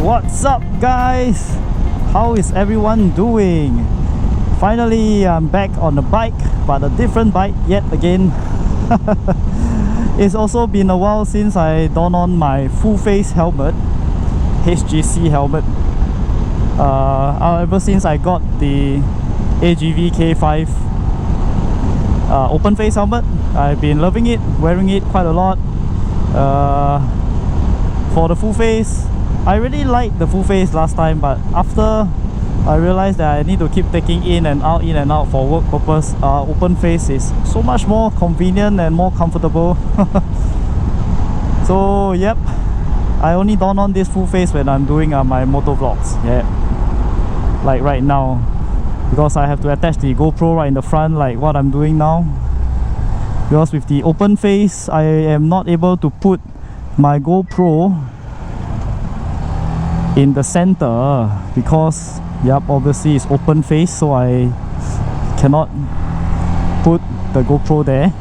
What's up, guys? How is everyone doing? Finally, I'm back on the bike, but a different bike yet again. It's also been a while since I donned on my full face helmet, HGC helmet. Ever since I got the AGV K5 open face helmet, I've been loving it, wearing it quite a lot. For the full face, I really liked the full face last time, but after I realized that I need to keep taking in and out for work purpose, open face is so much more convenient and more comfortable. So yep, I only don on this full face when I'm doing my motovlogs, yeah, like right now, because I have to attach the GoPro right in the front like what I'm doing now. Because with the open face, I am not able to put my GoPro in the center because yep, obviously it's open face, so I cannot put the GoPro there.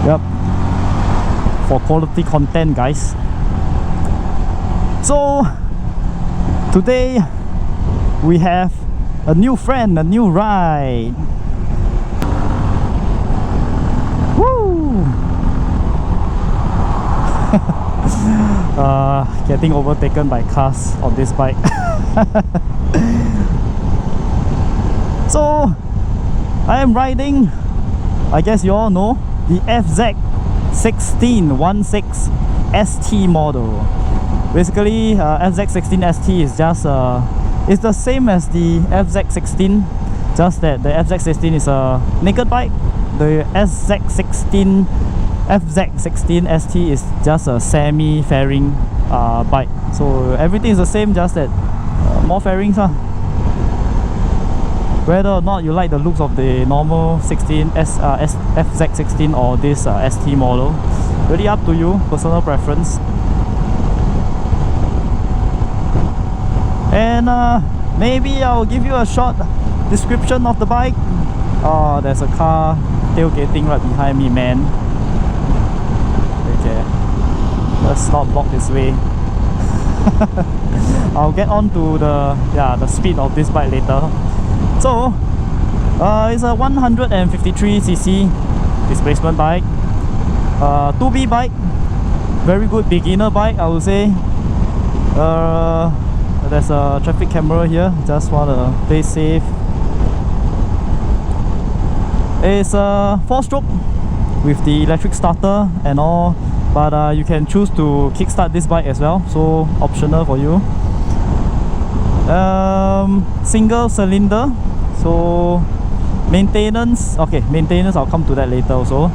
Yep, for quality content, guys. So today we have a new friend, a new ride. Woo! Getting overtaken by cars on this bike. So I am riding, I guess you all know, the FZ16 ST model. Basically, FZ16 ST is just it's the same as the FZ16, just that the FZ16 is a naked bike. The FZ16 ST is just a semi-fairing bike. So everything is the same, just that more fairings. Whether or not you like the looks of the normal FZ16 or this ST model, really up to you, personal preference. And maybe I'll give you a short description of the bike. Oh, there's a car tailgating right behind me, man. Okay, let's not block this way. I'll get on to the speed of this bike later. So it's a 153cc displacement bike, 2B bike, very good beginner bike, I would say. There's a traffic camera here, just want to play safe. It's a 4-stroke with the electric starter and all, but you can choose to kickstart this bike as well, so optional for you. Single cylinder, so maintenance, okay, maintenance I'll come to that later also.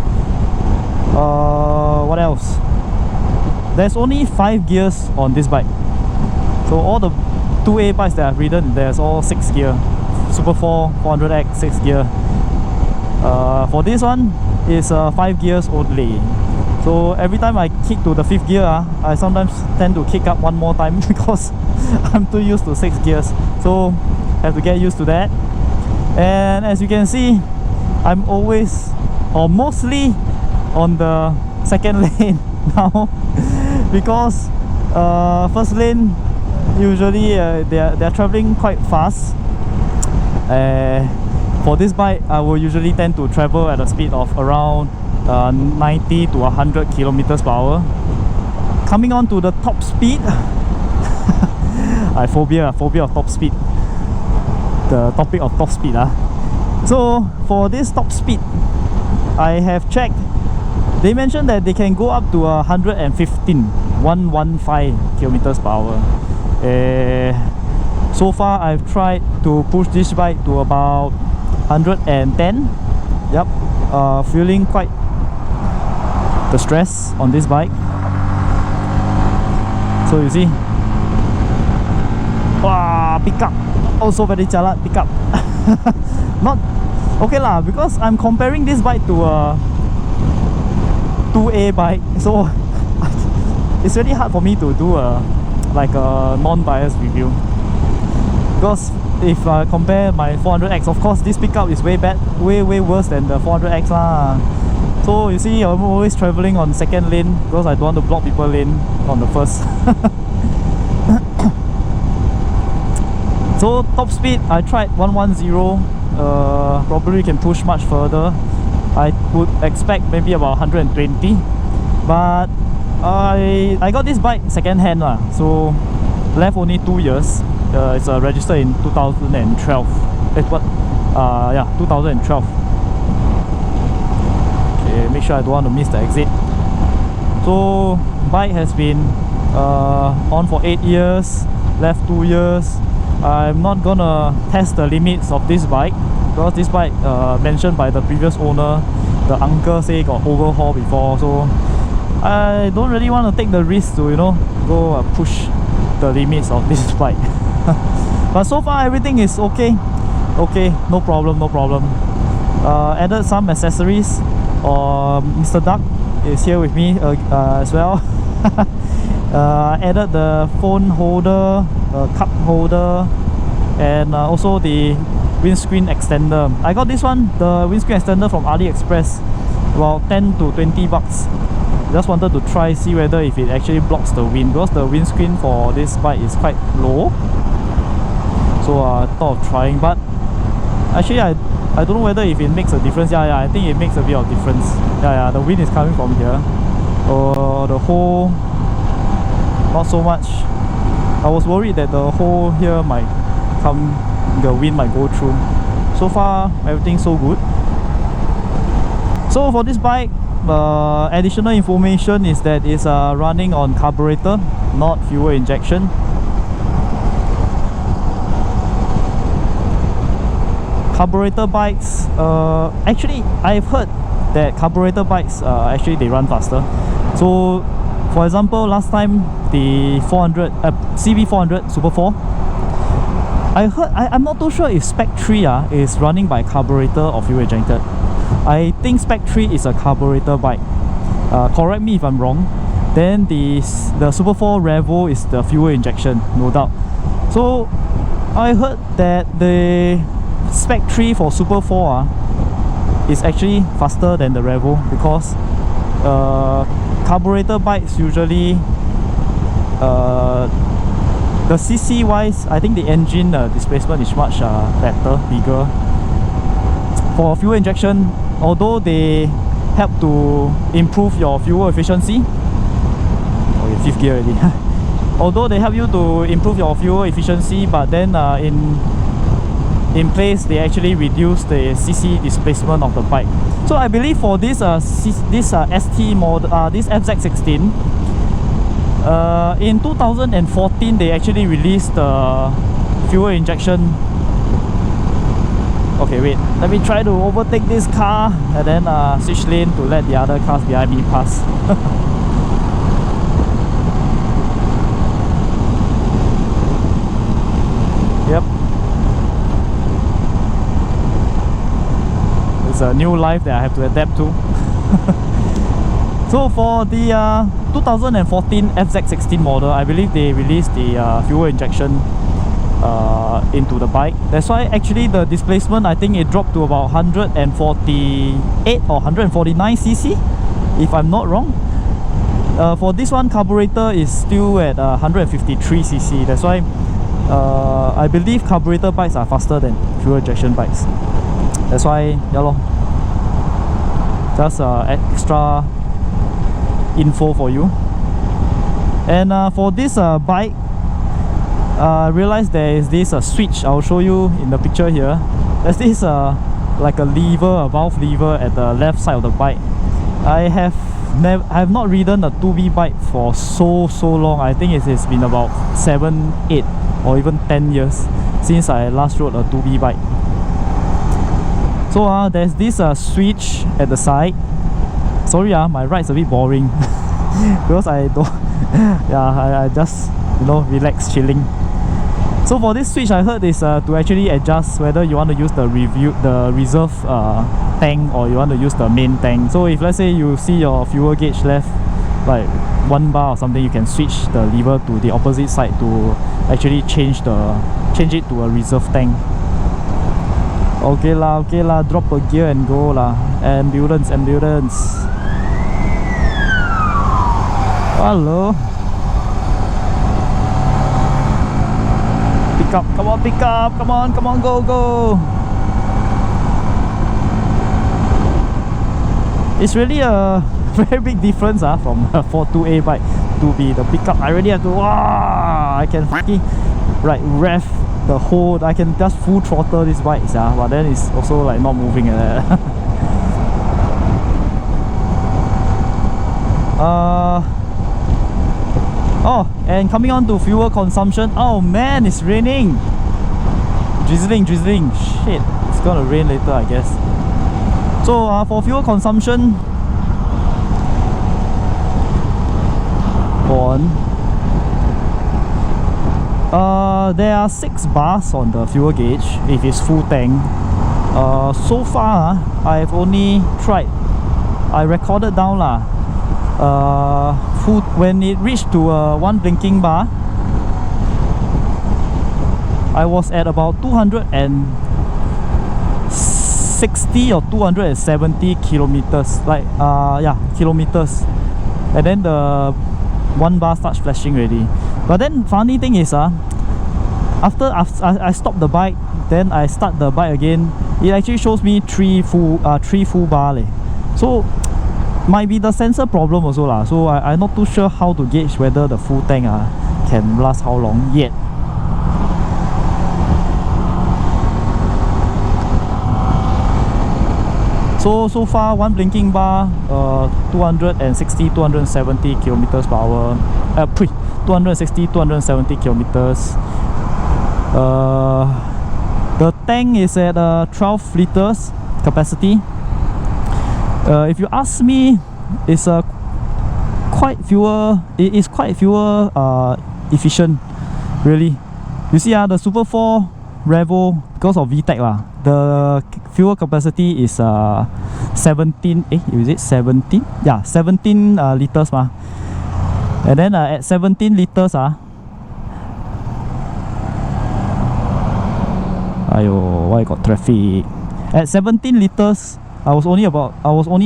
What else? There's only 5 gears on this bike, so all the 2A bikes that I've ridden, there's all 6 gear. Super 4, 400X, 6 gear. For this one, it's 5 gears only. So every time I kick to the 5th gear, I sometimes tend to kick up one more time because I'm too used to 6 gears. So have to get used to that. And as you can see, I'm always or mostly on the second lane now because first lane usually they're traveling quite fast. For this bike, I will usually tend to travel at a speed of around 90 to 100 kilometers per hour. Coming on to the top speed, I phobia of top speed. The topic of top speed. So for this top speed, I have checked. They mentioned that they can go up to 115 kilometers per hour. So far, I've tried to push this bike to about 110. Yep, feeling quite the stress on this bike. So you see, wow, pickup also very jalat pickup. Not okay lah, because I'm comparing this bike to a 2A bike, so it's really hard for me to do a non-biased review. Because if I compare my 400X, of course this pickup is way worse than the 400X lah. So you see, I'm always traveling on second lane because I don't want to block people lane on the first. So top speed, I tried 110. Probably can push much further. I would expect maybe about 120. But I got this bike second hand lah, so left only 2 years. It's registered in 2012. Yeah, 2012. Okay, make sure I don't want to miss the exit. So bike has been on for 8 years, left 2 years. I'm not gonna test the limits of this bike because this bike mentioned by the previous owner, the uncle say got overhaul before, so I don't really want to take the risk to, you know, go push the limits of this bike. But so far everything is okay, no problem. Added some accessories. Mr. Duck is here with me as well. Added the phone holder, cup holder, and also the windscreen extender. I got this one, the windscreen extender from AliExpress, about 10 to 20 bucks. Just wanted to try, see whether if it actually blocks the wind, because the windscreen for this bike is quite low. So I thought of trying, but actually I don't know whether if it makes a difference. Yeah, I think it makes a bit of difference. Yeah, the wind is coming from here. The hole, not so much. I was worried that the hole here might come, the wind might go through. So far everything's so good. So for this bike, additional information is that it's running on carburetor, not fuel injection. Carburetor bikes, actually I've heard that carburetor bikes actually they run faster. So for example, last time the 400 CB400 Super 4, I heard, I'm not too sure if Spec 3 is running by carburetor or fuel injected. I think Spec 3 is a carburetor bike. Correct me if I'm wrong. Then the Super 4 Revo is the fuel injection, no doubt. So I heard that the Spec 3 for Super 4 is actually faster than the Revo, because carburetor bikes usually the CC wise, I think the engine displacement is much better, bigger. For fuel injection, although they help to improve your fuel efficiency, okay, 5th gear already. Although they help you to improve your fuel efficiency, but then in place they actually reduce the CC displacement of the bike. So I believe for this ST model, this FZ16, in 2014 they actually released the fuel injection. Okay, wait, let me try to overtake this car and then switch lane to let the other cars behind me pass. Yep, it's a new life that I have to adapt to. So for the 2014 FZ16 model, I believe they released the fuel injection into the bike. That's why actually the displacement, I think it dropped to about 148 or 149 cc, if I'm not wrong. For this one, carburetor is still at 153 cc. That's why I believe carburetor bikes are faster than fuel injection bikes. That's why, yeah lor, just extra info for you. And for this bike, I realized there is this switch. I'll show you in the picture here. There's this like a lever, a valve lever at the left side of the bike. I have not ridden a 2B bike for so long. I think it has been about 7, 8 or even 10 years since I last rode a 2B bike. So there's this switch at the side. Sorry, my ride's a bit boring because I don't I just, you know, relax, chilling. So for this switch, I heard is to actually adjust whether you want to use the reserve tank or you want to use the main tank. So if let's say you see your fuel gauge left like 1 bar or something, you can switch the lever to the opposite side to actually change it to a reserve tank. Okay lah, drop a gear and go lah. Ambulance, ambulance. Hello. Pick up, come on, pick up, come on, go, go. It's really a very big difference from a 42A bike to be the pickup. I really have to, I can fucking rev the whole, I can just full throttle this bike, but then it's also like not moving. Oh, and coming on to fuel consumption. Oh man, it's raining. Drizzling. Shit, it's gonna rain later, I guess. So for fuel consumption, there are 6 bars on the fuel gauge if it's full tank. So far, I've only tried. I recorded down full when it reached to 1 blinking bar. I was at about 260 or 270 kilometers, kilometers, and then the 1 bar starts flashing already. But then funny thing is after I stop the bike, then I start the bike again, it actually shows me 3 full bar so might be the sensor problem also so I'm not too sure how to gauge whether the full tank can last how long yet. So far 1 blinking bar, 260 270 kilometers per hour, 260 270 kilometers. The tank is at 12 liters capacity. If you ask me, it's quite fuel efficient, really. You see the Super 4 Revo, because of VTEC the fuel capacity is 17, is it 17? Yeah, 17 liters and then at 17 liters ayo, why got traffic? At 17 liters I was only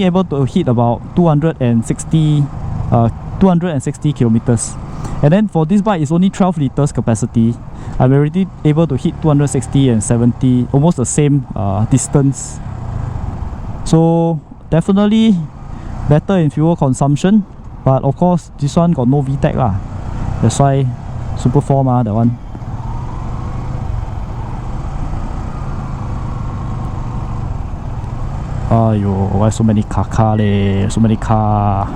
able to hit about 260 kilometers. And then for this bike, it's only 12 liters capacity. I'm already able to hit 260 and 70, almost the same distance. So definitely better in fuel consumption. But of course, this one got no VTEC That's why Super 4 that one. Aiyo, why so many car leh? So many car.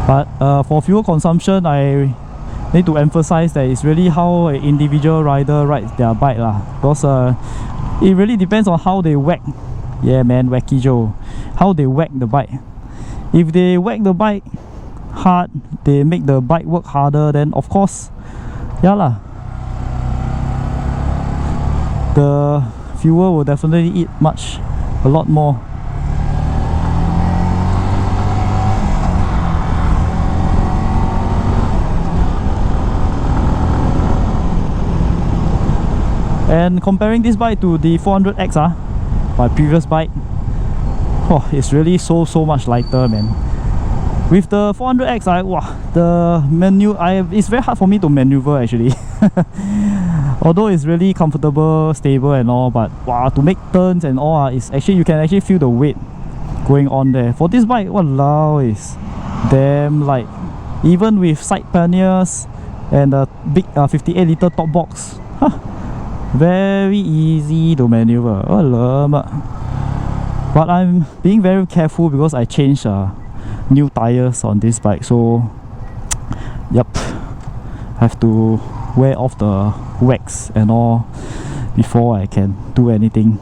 But for fuel consumption, I need to emphasize that it's really how an individual rider rides their bike because it really depends on how they whack. Yeah man, Wackijo. How they whack the bike. If they whack the bike hard, they make the bike work harder, then of course the fuel will definitely eat a lot more. And comparing this bike to the 400X my previous bike, it's really so much lighter, man. With the 400X, it's very hard for me to maneuver actually. Although it's really comfortable, stable and all, but to make turns and all, you can actually feel the weight going on there. For this bike, walao, is damn light. Even with side panniers and a big 58 liter top box, very easy to maneuver. But I'm being very careful because I changed new tires on this bike, so have to wear off the wax and all before I can do anything.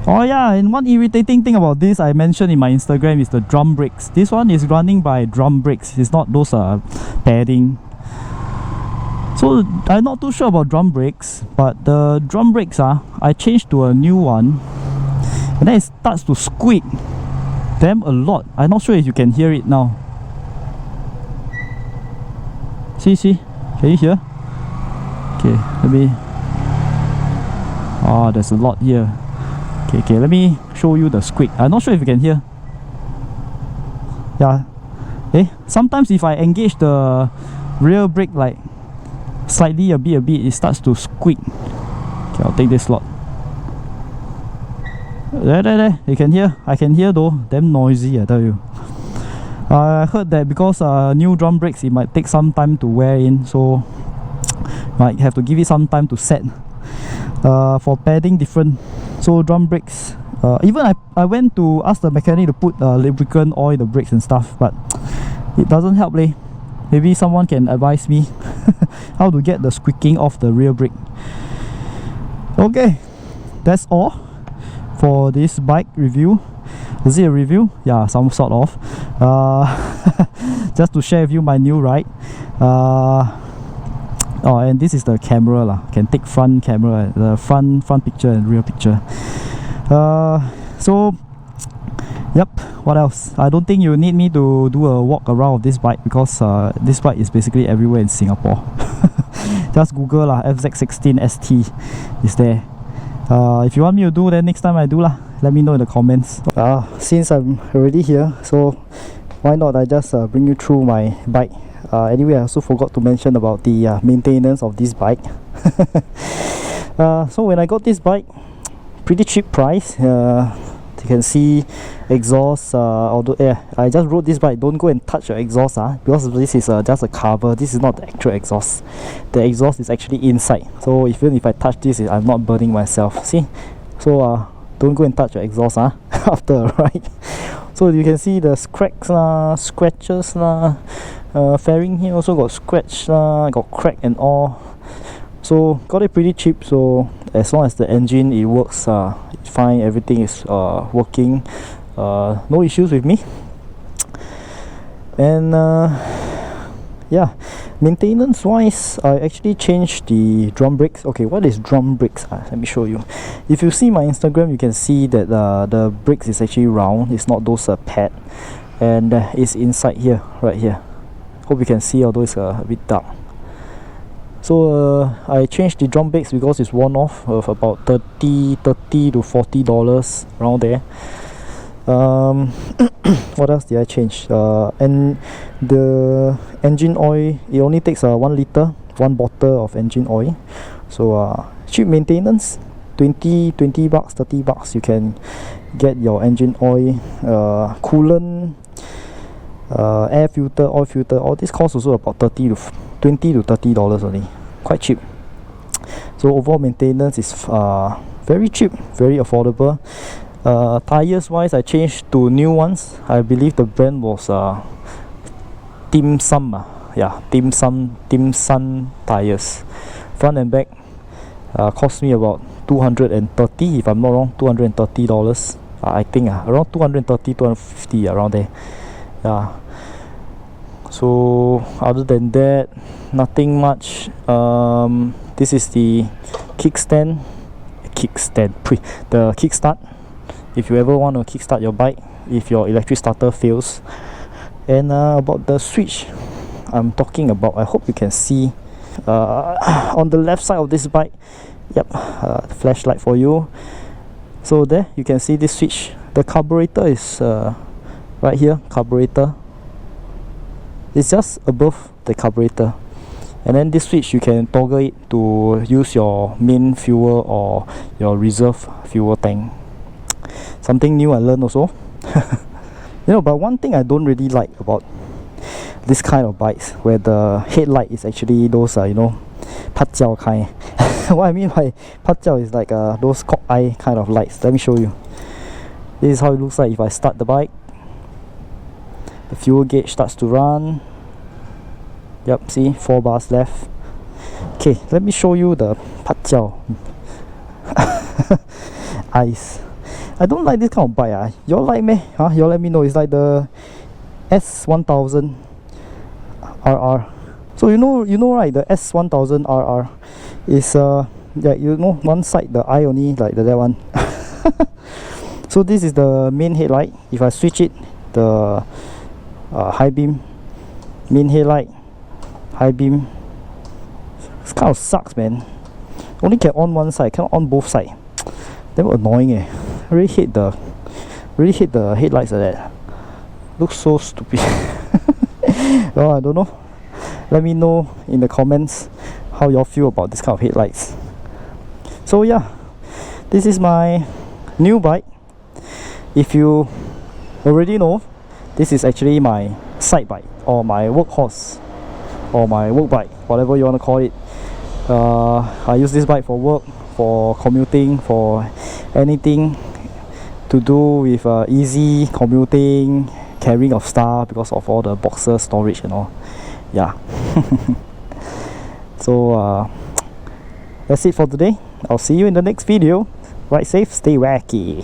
Oh yeah, and one irritating thing about this I mentioned in my Instagram is the drum brakes. This one is running by drum brakes, it's not those padding. So I'm not too sure about drum brakes, but the drum brakes I changed to a new one, and then it starts to squeak damn a lot. I'm not sure if you can hear it now. See, can you hear? Okay, let me. Oh, there's a lot here. Okay, let me show you the squeak. I'm not sure if you can hear. Yeah. Sometimes if I engage the rear brake like slightly a bit, it starts to squeak. Okay, I'll take this lot. There, you can hear. I can hear though. Damn noisy, I tell you. I heard that because new drum brakes, it might take some time to wear in, so might have to give it some time to set. For padding different, so drum brakes. Even I went to ask the mechanic to put lubricant oil the brakes and stuff, but it doesn't help leh. Maybe someone can advise me how to get the squeaking off the rear brake. Okay, that's all for this bike review. Is it a review? Yeah, some sort of. Just to share with you my new ride. Oh, and this is the camera lah. Can take front camera, the front picture and rear picture. So, yep. What else? I don't think you need me to do a walk around of this bike because this bike is basically everywhere in Singapore. Just Google lah. FZ16 ST is there. If you want me to do, then next time I do lah. Let me know in the comments. Since I'm already here, so why not I just bring you through my bike. Anyway, I also forgot to mention about the maintenance of this bike. So when I got this bike, pretty cheap price. You can see exhaust, although I just wrote this bike, don't go and touch your exhaust because this is just a cover. This is not the actual exhaust. The exhaust is actually inside, so even if I touch this, I'm not burning myself. See, so don't go and touch your exhaust after a ride. So you can see the cracks scratches fairing here also got scratch got crack and all. So got it pretty cheap, so as long as the engine it works fine, everything is working, no issues with me. And yeah, maintenance wise, I actually changed the drum brakes. Okay, what is drum brakes? Let me show you. If you see my Instagram, you can see that the brakes is actually round. It's not those pad, and it's inside here, right here. Hope you can see, although it's a bit dark. So I changed the drum brakes because it's worn off of about $30 to $40 around there. What else did I change? And the engine oil, it only takes 1 liter, 1 bottle of engine oil. So cheap maintenance, 20 bucks, 30 bucks. You can get your engine oil, coolant, air filter, oil filter. All this costs also about $20 to $30 only. Quite cheap. So overall maintenance is very cheap, very affordable. Tires wise, I changed to new ones. I believe the brand was Dim Sum. Yeah, Dim Sum tires. Front and back cost me about $230, if I'm not wrong, $230. I think around $230, $250 around there. Yeah. So other than that, nothing much. This is the kickstand, the kickstart. If you ever want to kickstart your bike, if your electric starter fails. And about the switch I'm talking about, I hope you can see on the left side of this bike. Yep, flashlight for you. So there you can see this switch. The carburetor is right here. Carburetor, it's just above the carburetor, and then this switch you can toggle it to use your main fuel or your reserve fuel tank. Something new I learned also. You know, but one thing I don't really like about this kind of bikes, where the headlight is actually those you know, pat jiao kind. What I mean by pat jiao is like those cock eye kind of lights. Let me show you. This is how it looks like if I start the bike. The fuel gauge starts to run. Yep, see, 4 bars left. Okay, let me show you the pat jiao eyes. I don't like this kind of bike. You all like me? You all let me know. It's like the S1000 RR. So you know right, the S1000 RR is yeah, you know, one side the eye only like that one. So this is the main headlight. If I switch it, the high beam, main headlight, high beam. This kind of sucks, man. Only can on one side, cannot on both sides. Damn annoying, eh. I really hate the headlights like that. Looks so stupid. Well, I don't know. Let me know in the comments how y'all feel about this kind of headlights. So yeah, this is my new bike. If you already know, this is actually my side bike or my workhorse or my work bike, whatever you want to call it. I use this bike for work, for commuting, for anything to do with easy commuting, carrying of stuff because of all the boxes, storage and all. Yeah. So that's it for today. I'll see you in the next video. Ride safe, stay wacky.